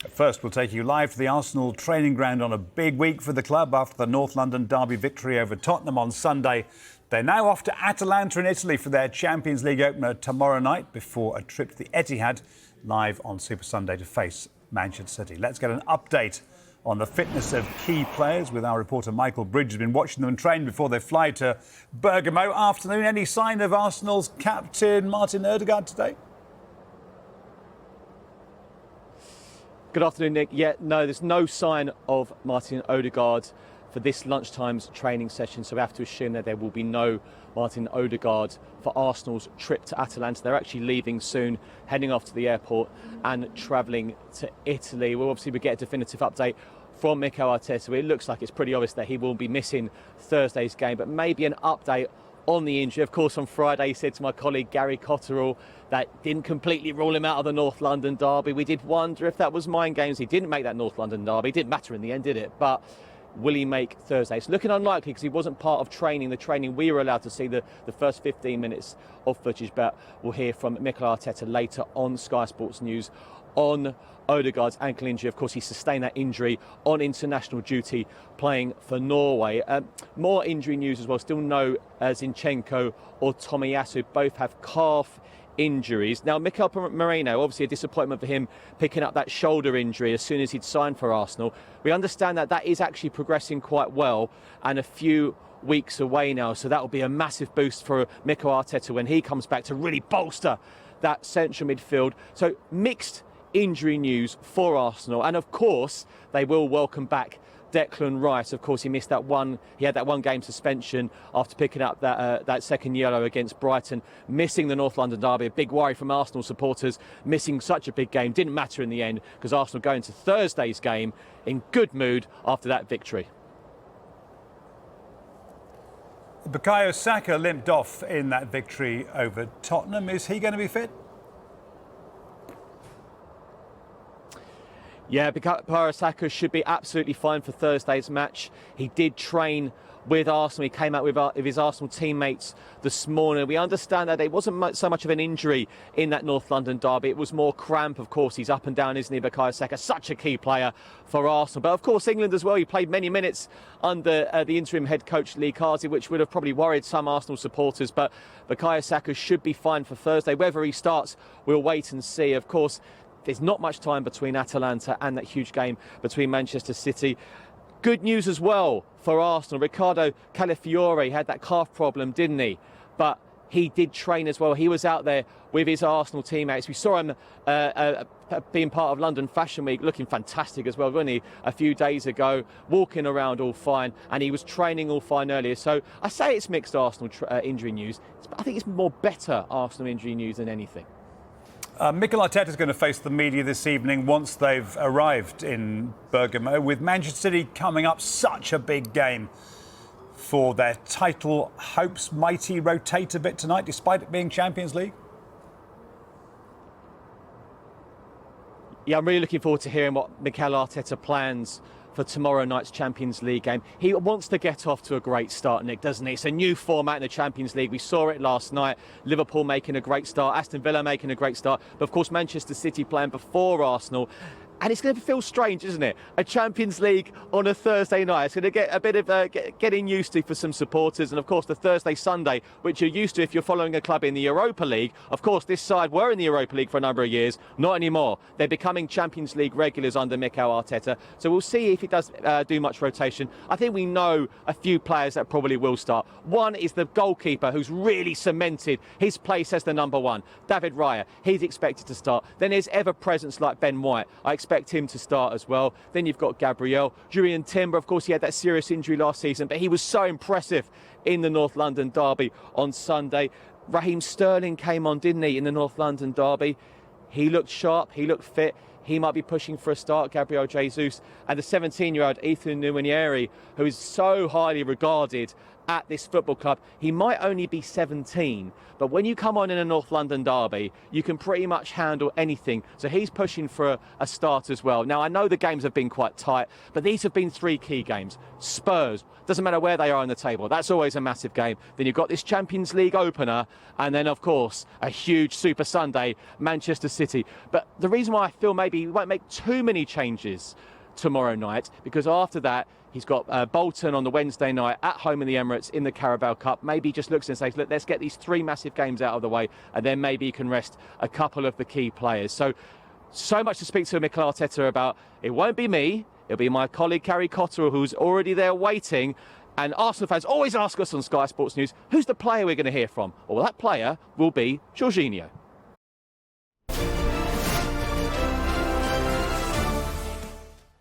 First, we'll take you live to the Arsenal training ground on a big week for the club after the North London derby victory over Tottenham on Sunday. They're now off to Atalanta in Italy for their Champions League opener tomorrow night before a trip to the Etihad live on Super Sunday to face Manchester City. Let's get an update on the fitness of key players with our reporter Michael Bridge, who's been watching them train before they fly to Bergamo. Afternoon, any sign of Arsenal's captain Martin Odegaard today? Good afternoon, Nick. Yeah, no, there's no sign of Martin Odegaard for this lunchtime's training session, so we have to assume that there will be no Martin Odegaard for Arsenal's trip to Atalanta. They're actually leaving soon, heading off to the airport and travelling to Italy. We'll obviously get a definitive update from Mikel Arteta. It looks like it's pretty obvious that he will be missing Thursday's game, but maybe an update on the injury. Of course, on Friday, he said to my colleague Gary Cotterill that didn't completely rule him out of the North London derby. We did wonder if that was mind games. He didn't make that North London derby. It didn't matter in the end, did it? But will he make Thursday? It's looking unlikely because he wasn't part of training. The training we were allowed to see the first 15 minutes of footage, but we'll hear from Mikel Arteta later on Sky Sports News on Odegaard's ankle injury. Of course, he sustained that injury on international duty playing for Norway. More injury news as well. Still no Zinchenko or Tomiyasu. Both have calf injuries. Now, Mikel Merino, obviously a disappointment for him picking up that shoulder injury as soon as he'd signed for Arsenal. We understand that is actually progressing quite well and a few weeks away now. So that will be a massive boost for Mikel Arteta when he comes back to really bolster that central midfield. So mixed injury news for Arsenal, and of course they will welcome back Declan Rice. Of course, he had that one game suspension after picking up that second yellow against Brighton, missing the North London derby. A big worry from Arsenal supporters, missing such a big game. Didn't matter in the end because Arsenal go into Thursday's game in good mood after that victory. Bukayo Saka limped off in that victory over Tottenham. Is he going to be fit? Yeah, Bukayo Saka should be absolutely fine for Thursday's match. He did train with Arsenal. He came out with his Arsenal teammates this morning. We understand that it wasn't so much of an injury in that North London derby. It was more cramp. Of course, he's up and down, isn't he, Bukayo Saka? Such a key player for Arsenal. But of course, England as well. He played many minutes under the interim head coach Lee Carsley, which would have probably worried some Arsenal supporters. But Bukayo Saka should be fine for Thursday. Whether he starts, we'll wait and see. Of course, there's not much time between Atalanta and that huge game between Manchester City. Good news as well for Arsenal. Riccardo Calafiori had that calf problem, didn't he? But he did train as well. He was out there with his Arsenal teammates. We saw him being part of London Fashion Week, looking fantastic as well, wasn't he? A few days ago, walking around all fine, and he was training all fine earlier. So I say it's mixed Arsenal injury news. I think it's more better Arsenal injury news than anything. Mikel Arteta is going to face the media this evening once they've arrived in Bergamo, with Manchester City coming up. Such a big game for their title hopes. Might he rotate a bit tonight, despite it being Champions League? Yeah, I'm really looking forward to hearing what Mikel Arteta plans for tomorrow night's Champions League game. He wants to get off to a great start, Nick, doesn't he? It's a new format in the Champions League. We saw it last night. Liverpool making a great start, Aston Villa making a great start, but of course Manchester City playing before Arsenal. And it's going to feel strange, isn't it? A Champions League on a Thursday night. It's going to get a bit of getting used to for some supporters. And of course, the Thursday, Sunday, which you're used to if you're following a club in the Europa League. Of course, this side were in the Europa League for a number of years. Not anymore. They're becoming Champions League regulars under Mikel Arteta. So we'll see if he does do much rotation. I think we know a few players that probably will start. One is the goalkeeper who's really cemented his place as the number one, David Raya. He's expected to start. Then there's ever-presence like Ben White. I expect him to start as well. Then you've got Gabriel. Julian Timber, of course, he had that serious injury last season, but he was so impressive in the North London derby on Sunday. Raheem Sterling came on, didn't he, in the North London derby? He looked sharp, he looked fit. He might be pushing for a start, Gabriel Jesus. And the 17-year-old Ethan Nwaneri, who is so highly regarded at this football club. He might only be 17, but when you come on in a North London derby, you can pretty much handle anything. So he's pushing for a start as well. Now, I know the games have been quite tight, but these have been 3 key games. Spurs, doesn't matter where they are on the table, that's always a massive game. Then you've got this Champions League opener, and then, of course, a huge Super Sunday, Manchester City. But the reason why I feel maybe we won't make too many changes tomorrow night, because after that, he's got Bolton on the Wednesday night at home in the Emirates in the Carabao Cup. Maybe he just looks and says, look, let's get these 3 massive games out of the way, and then maybe he can rest a couple of the key players. So much to speak to Mikel Arteta about. It won't be me. It'll be my colleague Carrie Cotterill, who's already there waiting. And Arsenal fans always ask us on Sky Sports News, who's the player we're going to hear from? Well, that player will be Jorginho.